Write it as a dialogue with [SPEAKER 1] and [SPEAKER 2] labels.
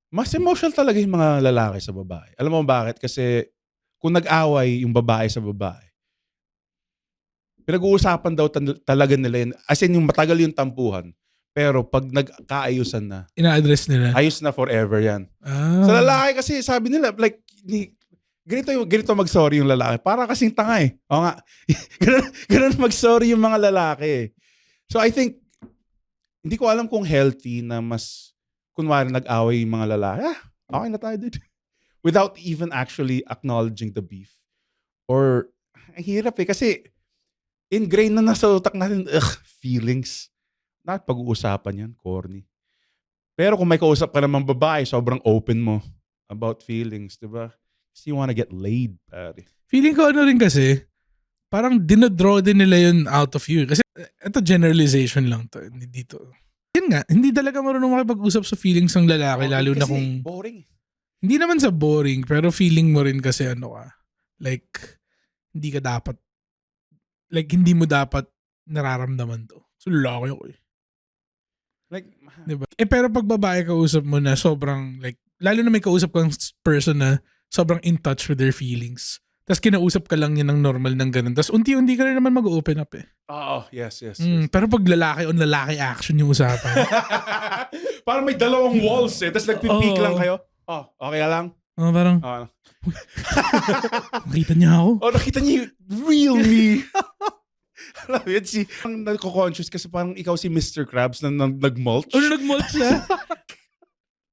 [SPEAKER 1] Mas emotional talaga yung mga lalaki sa babae. Alam mo bakit? Kasi kung nag-away yung babae sa babae, pinag-uusapan daw talaga nila yun. As in, yung matagal yung tampuhan. Pero pag nagkaayusan na,
[SPEAKER 2] Ina-address nila.
[SPEAKER 1] ayos na forever yan. Sa
[SPEAKER 2] Ah.
[SPEAKER 1] lalaki kasi, sabi nila, like, ganito mag-sorry yung lalaki. Para kasing tanga eh. Oo nga. ganun mag-sorry yung mga lalaki eh. So I think, hindi ko alam kung healthy na mas, kunwari nag-away yung mga lalaki, okay na tayo dito. Without even actually acknowledging the beef. Or, ang hirap eh. Kasi, ingrained na nasa utak natin, feelings. Pag-uusapan yan, corny. Pero kung may kausap ka namang babae, sobrang open mo about feelings, di ba? Kasi you wanna get laid, pare.
[SPEAKER 2] Feeling ko ano rin kasi, parang dinodraw din nila yun out of you. Kasi ito generalization lang to. Dito. Yun nga, hindi talaga marunong makipag-usap sa feelings ng lalaki, lalo na kung...
[SPEAKER 1] boring.
[SPEAKER 2] Hindi naman sa boring, pero feeling mo rin kasi ano ka. Like, hindi ka dapat... Like, hindi mo dapat nararamdaman to. So, lalaki ako eh.
[SPEAKER 1] Like,
[SPEAKER 2] diba? Pero pag babae kausap mo na sobrang, like, lalo na may kausap kang person na sobrang in touch with their feelings. Tapos kinausap ka lang niya ng normal ng ganun. Tapos unti-unti ka rin naman mag-open up eh.
[SPEAKER 1] Oo, yes.
[SPEAKER 2] Pero pag lalaki on lalaki action yung usapan.
[SPEAKER 1] Parang may dalawang walls eh. Tapos nagpipik lang kayo. Okay lang?
[SPEAKER 2] Parang, nakita niya ako?
[SPEAKER 1] Nakita niya yung real me. Alam mo yun, ang nagko-conscious kasi parang ikaw si Mr. Krabs na nag-mulch.
[SPEAKER 2] Nag-mulch siya?